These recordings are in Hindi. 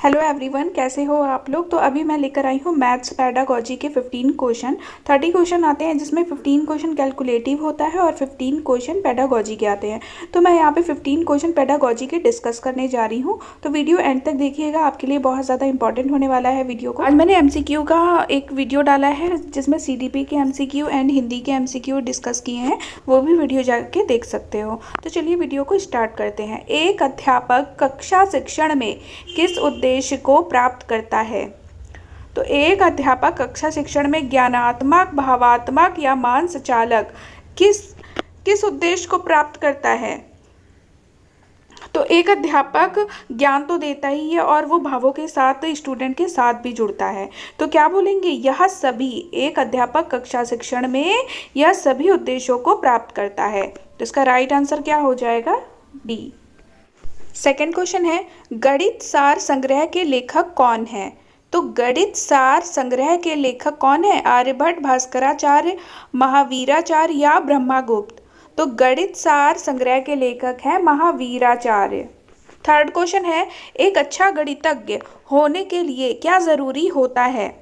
हेलो एवरीवन, कैसे हो आप लोग। तो अभी मैं लेकर आई हूँ मैथ्स पेडागॉजी के 15 क्वेश्चन। 30 क्वेश्चन आते हैं जिसमें 15 क्वेश्चन कैलकुलेटिव होता है और 15 क्वेश्चन पेडागॉजी के आते हैं। तो मैं यहाँ पे 15 क्वेश्चन पेडागॉजी के डिस्कस करने जा रही हूँ। तो वीडियो एंड तक देखिएगा, आपके लिए बहुत ज़्यादा इंपॉर्टेंट होने वाला है वीडियो को। आज मैंने MCQ का एक वीडियो डाला है जिसमें CDP के MCQ एंड हिंदी के MCQ डिस्कस किए हैं, वो भी वीडियो जाके देख सकते हो। तो चलिए वीडियो को स्टार्ट करते हैं। एक अध्यापक कक्षा शिक्षण में किस उद्देश्य को प्राप्त करता है। तो एक अध्यापक कक्षा शिक्षण में ज्ञानात्मक, भावात्मक या मान संचालक किस उद्देश्य को प्राप्त करता है। तो एक अध्यापक ज्ञान तो देता ही है और वो भावों के साथ स्टूडेंट के साथ भी जुड़ता है। तो क्या बोलेंगे, यह सभी, एक अध्यापक कक्षा शिक्षण में यह सभी उद्देश्यों को प्राप्त करता है। तो इसका राइट आंसर क्या हो जाएगा, डी। सेकंड क्वेश्चन है, गणित सार संग्रह के लेखक कौन है। तो गणित सार संग्रह के लेखक कौन है, आर्यभट्ट, भास्कराचार्य, महावीराचार्य या ब्रह्मगुप्त। तो गणित सार संग्रह के लेखक है महावीराचार्य। थर्ड क्वेश्चन है, एक अच्छा गणितज्ञ होने के लिए क्या जरूरी होता है।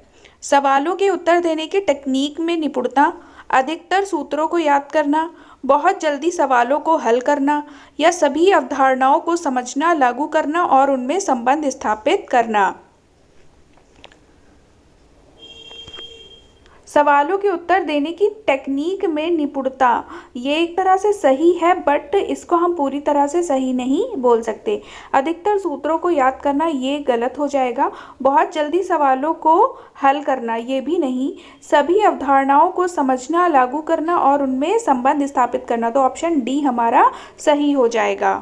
सवालों के उत्तर देने की टेक्निक में निपुणता, अधिकतर सूत्रों को याद करना, बहुत जल्दी सवालों को हल करना या सभी अवधारणाओं को समझना, लागू करना और उनमें संबंध स्थापित करना। सवालों के उत्तर देने की टेक्निक में निपुणता, ये एक तरह से सही है बट इसको हम पूरी तरह से सही नहीं बोल सकते। अधिकतर सूत्रों को याद करना, ये गलत हो जाएगा। बहुत जल्दी सवालों को हल करना, ये भी नहीं। सभी अवधारणाओं को समझना, लागू करना और उनमें संबंध स्थापित करना, तो ऑप्शन डी हमारा सही हो जाएगा।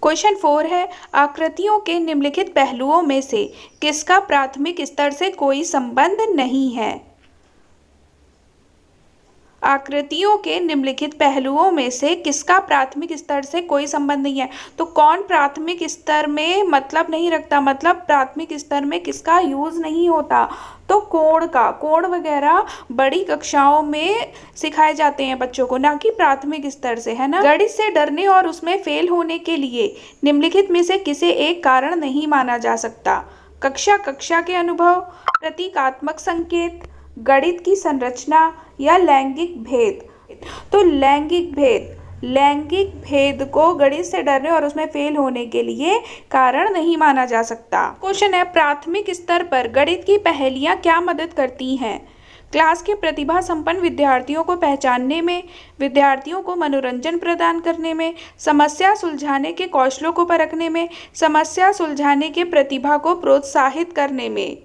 क्वेश्चन 4 है, आकृतियों के निम्नलिखित पहलुओं में से किसका प्राथमिक स्तर से कोई संबंध नहीं है। आकृतियों के निम्नलिखित पहलुओं में से किसका प्राथमिक स्तर से कोई संबंध नहीं है। तो कौन प्राथमिक स्तर में मतलब नहीं रखता, मतलब प्राथमिक स्तर में किसका यूज नहीं होता। तो कोण का, कोण वगैरह बड़ी कक्षाओं में सिखाए जाते हैं बच्चों को, ना कि प्राथमिक स्तर से, है ना। गणित से डरने और उसमें फेल होने के लिए निम्नलिखित में से किसे एक कारण नहीं माना जा सकता। कक्षा के अनुभव, प्रतीकात्मक संकेत, गणित की संरचना या लैंगिक भेद। तो लैंगिक भेद को गणित से डरने और उसमें फेल होने के लिए कारण नहीं माना जा सकता। क्वेश्चन है, प्राथमिक स्तर पर गणित की पहेलियां क्या मदद करती हैं। क्लास के प्रतिभा संपन्न विद्यार्थियों को पहचानने में, विद्यार्थियों को मनोरंजन प्रदान करने में, समस्या सुलझाने के कौशलों को परखने में, समस्या सुलझाने के प्रतिभा को प्रोत्साहित करने में।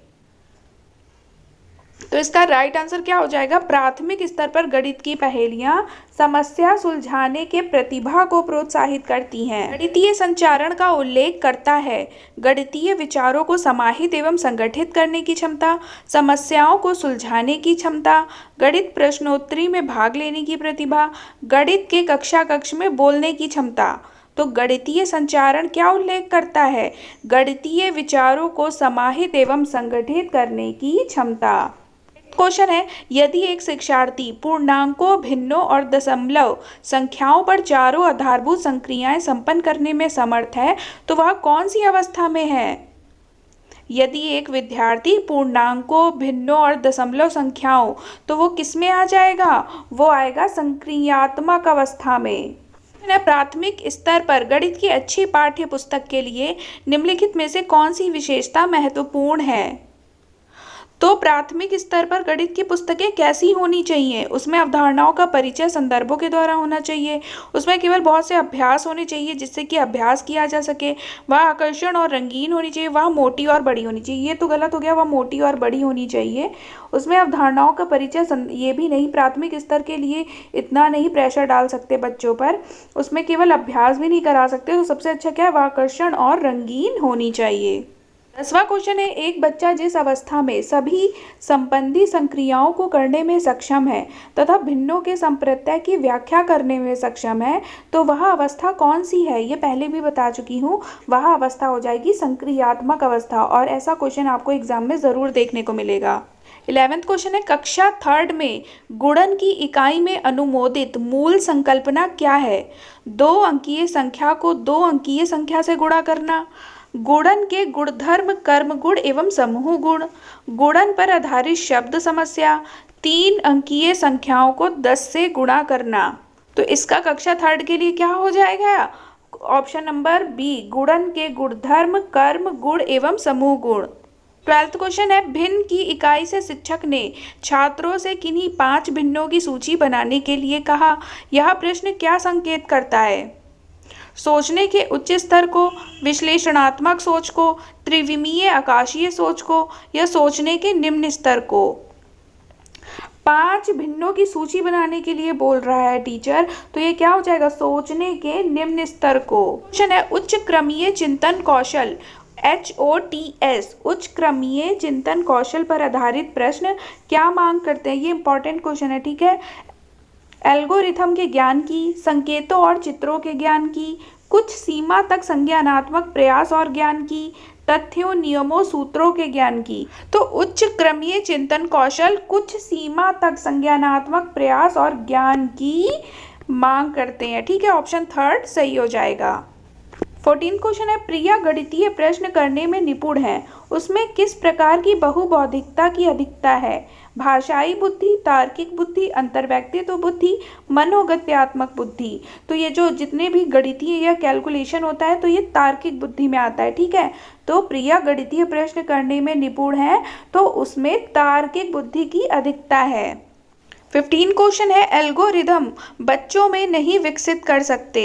तो इसका राइट आंसर क्या हो जाएगा, प्राथमिक स्तर पर गणित की पहेलियां समस्या सुलझाने के प्रतिभा को प्रोत्साहित करती हैं। गणितीय संचारण का उल्लेख करता है गणितीय विचारों को समाहित एवं संगठित करने की क्षमता, समस्याओं को सुलझाने की क्षमता, गणित प्रश्नोत्तरी में भाग लेने की प्रतिभा, गणित के कक्ष में बोलने की क्षमता। तो गणितीय संचारण क्या उल्लेख करता है, गणितीय विचारों को समाहित एवं संगठित करने की क्षमता। क्वेश्चन है, यदि एक शिक्षार्थी पूर्णांकों, भिन्नों और दशमलव संख्याओं पर चारों आधारभूत संक्रियाएं संपन्न करने में समर्थ है तो वह कौन सी अवस्था में है। यदि एक विद्यार्थी पूर्णांकों, भिन्नों और दशमलव संख्याओं, तो वो किस में आ जाएगा, वो आएगा संक्रियात्मक अवस्था में। प्राथमिक स्तर पर गणित की अच्छी पाठ्य पुस्तक के लिए निम्नलिखित में से कौन सी विशेषता महत्वपूर्ण है। तो प्राथमिक स्तर पर गणित की पुस्तकें कैसी होनी चाहिए, उसमें अवधारणाओं का परिचय संदर्भों के द्वारा होना चाहिए, उसमें केवल बहुत से अभ्यास होने चाहिए जिससे कि अभ्यास किया जा सके, वह आकर्षण और रंगीन होनी चाहिए, वह मोटी और बड़ी होनी चाहिए। ये तो गलत हो गया, वह मोटी और बड़ी होनी चाहिए। उसमें अवधारणाओं का परिचय, ये भी नहीं, प्राथमिक स्तर के लिए इतना नहीं प्रेशर डाल सकते बच्चों पर, उसमें केवल अभ्यास भी नहीं करा सकते। तो सबसे अच्छा क्या है, वह आकर्षण और रंगीन होनी चाहिए। 10वां क्वेश्चन है, एक बच्चा जिस अवस्था में सभी संबंधी संक्रियाओं को करने में सक्षम है तथा भिन्नों के संप्रत्यय की व्याख्या करने में सक्षम है, तो वह अवस्था कौन सी है। ये पहले भी बता चुकी हूँ, वह अवस्था हो जाएगी संक्रियात्मक अवस्था, और ऐसा क्वेश्चन आपको एग्जाम में ज़रूर देखने को मिलेगा। 11वां क्वेश्चन है, कक्षा 3 में गुणन की इकाई में अनुमोदित मूल संकल्पना क्या है। 2 अंकीय संख्या को 2 अंकीय संख्या से गुणा करना, गुणन के गुणधर्म कर्म गुण एवं समूह गुण, गुणन पर आधारित शब्द समस्या, 3 अंकीय संख्याओं को 10 से गुणा करना। तो इसका कक्षा 3 के लिए क्या हो जाएगा? ऑप्शन नंबर बी, गुणन के गुणधर्म कर्म गुण एवं समूह गुण। 12th क्वेश्चन है, भिन्न की इकाई से शिक्षक ने छात्रों से किन्हीं 5 भिन्नों की सूची बनाने के लिए कहा। यह प्रश्न क्या संकेत करता है? सोचने के उच्च स्तर को, विश्लेषणात्मक सोच को, त्रिविमीय आकाशीय सोच को, या सोचने के निम्न स्तर को। 5 भिन्नों की सूची बनाने के लिए बोल रहा है टीचर, तो ये क्या हो जाएगा? सोचने के निम्न स्तर को। क्वेश्चन है, उच्च क्रमीय चिंतन कौशल HOTS, उच्च क्रमीय चिंतन कौशल पर आधारित प्रश्न क्या मांग करते हैं? ये इंपॉर्टेंट क्वेश्चन है, ठीक है। एल्गोरिथम के ज्ञान की, संकेतों और चित्रों के ज्ञान की, कुछ सीमा तक संज्ञानात्मक प्रयास और ज्ञान की, तथ्यों नियमों सूत्रों के ज्ञान की। तो उच्च क्रमीय चिंतन कौशल कुछ सीमा तक संज्ञानात्मक प्रयास और ज्ञान की मांग करते हैं, ठीक है। ऑप्शन 3 सही हो जाएगा। 14 क्वेश्चन है, प्रिया गणितीय प्रश्न करने में निपुण है, उसमें किस प्रकार की बहुबौद्धिकता की अधिकता है? भाषाई बुद्धि, तार्किक बुद्धि, अंतर्व्यक्तित्व बुद्धि, मनोगत्यात्मक बुद्धि। तो ये जो जितने भी गणितीय या कैलकुलेशन होता है तो ये तार्किक बुद्धि में आता है, ठीक है। तो प्रिया गणितीय प्रश्न करने में निपुण है तो उसमें तार्किक बुद्धि की अधिकता है। 15 क्वेश्चन है, एल्गोरिदम बच्चों में नहीं विकसित कर सकते।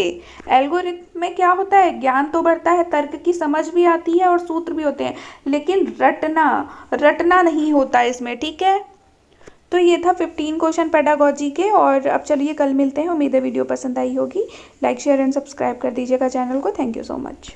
एल्गोरिदम में क्या होता है? ज्ञान तो बढ़ता है, तर्क की समझ भी आती है और सूत्र भी होते हैं, लेकिन रटना नहीं होता इसमें, ठीक है। तो ये था 15 क्वेश्चन पेडागोजी के। और अब चलिए कल मिलते हैं। उम्मीद है वीडियो पसंद आई होगी। लाइक शेयर एंड सब्सक्राइब कर दीजिएगा चैनल को। Thank you so much.